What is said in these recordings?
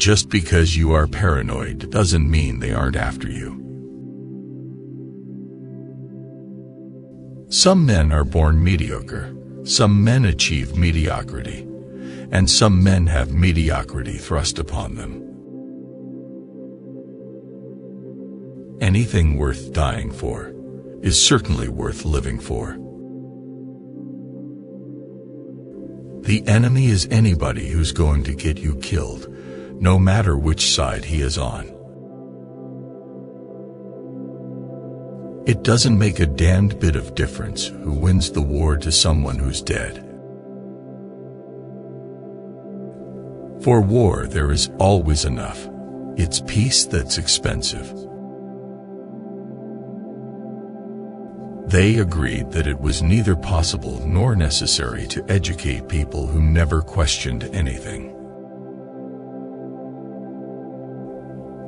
Just because you are paranoid doesn't mean they aren't after you. Some men are born mediocre, some men achieve mediocrity, and some men have mediocrity thrust upon them. Anything worth dying for is certainly worth living for. The enemy is anybody who's going to get you killed, no matter which side he is on. It doesn't make a damned bit of difference who wins the war to someone who's dead. For war, there is always enough. It's peace that's expensive. They agreed that it was neither possible nor necessary to educate people who never questioned anything.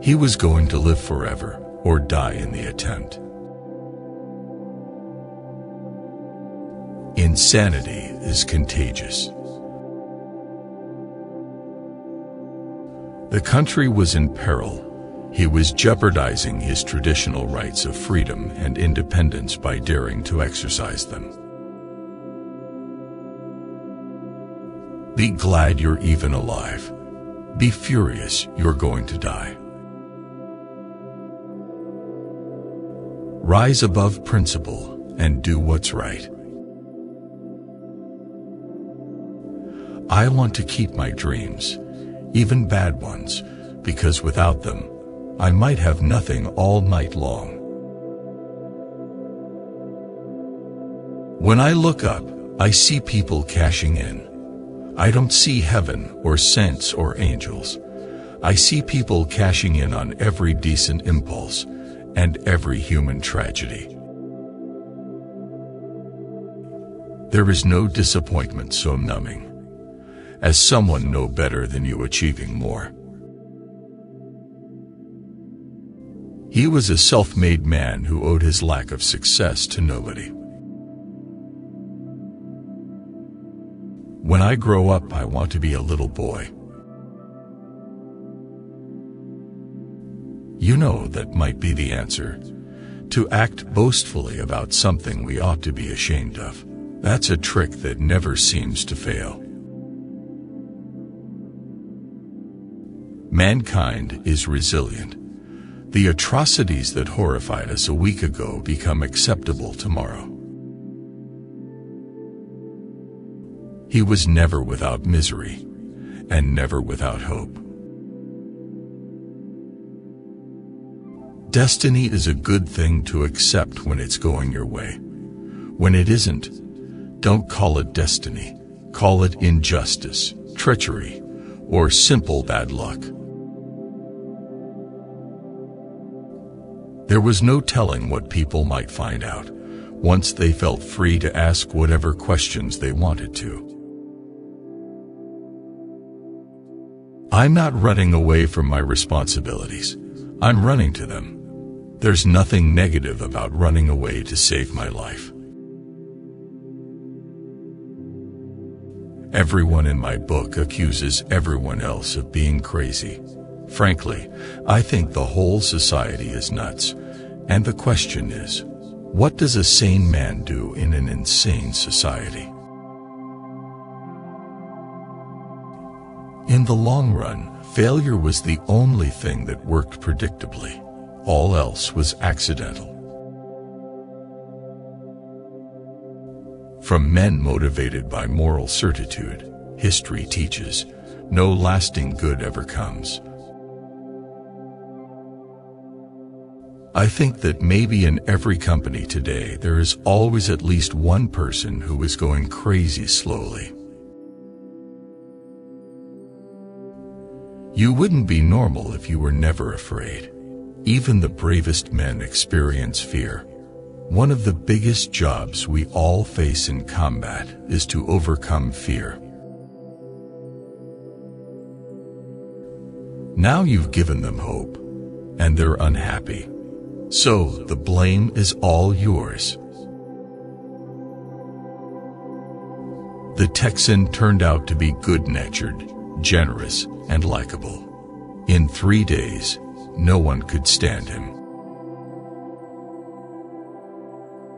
He was going to live forever or die in the attempt. Insanity is contagious. The country was in peril. He was jeopardizing his traditional rights of freedom and independence by daring to exercise them. Be glad you're even alive. Be furious you're going to die. Rise above principle and do what's right. I want to keep my dreams, even bad ones, because without them, I might have nothing all night long. When I look up, I see people cashing in. I don't see heaven or saints or angels. I see people cashing in on every decent impulse and every human tragedy. There is no disappointment so numbing as someone no better than you achieving more. He was a self-made man who owed his lack of success to nobody. When I grow up, I want to be a little boy. You know, that might be the answer. To act boastfully about something we ought to be ashamed of. That's a trick that never seems to fail. Mankind is resilient. The atrocities that horrified us a week ago become acceptable tomorrow. He was never without misery, and never without hope. Destiny is a good thing to accept when it's going your way. When it isn't, don't call it destiny. Call it injustice, treachery, or simple bad luck. There was no telling what people might find out once they felt free to ask whatever questions they wanted to. I'm not running away from my responsibilities. I'm running to them. There's nothing negative about running away to save my life. Everyone in my book accuses everyone else of being crazy. Frankly, I think the whole society is nuts, and the question is, what does a sane man do in an insane society? In the long run, failure was the only thing that worked predictably. All else was accidental. From men motivated by moral certitude, history teaches, no lasting good ever comes. I think that maybe in every company today there is always at least one person who is going crazy slowly. You wouldn't be normal if you were never afraid. Even the bravest men experience fear. One of the biggest jobs we all face in combat is to overcome fear. Now you've given them hope, and they're unhappy. So the blame is all yours. The Texan turned out to be good-natured, generous, and likable. In 3 days, no one could stand him.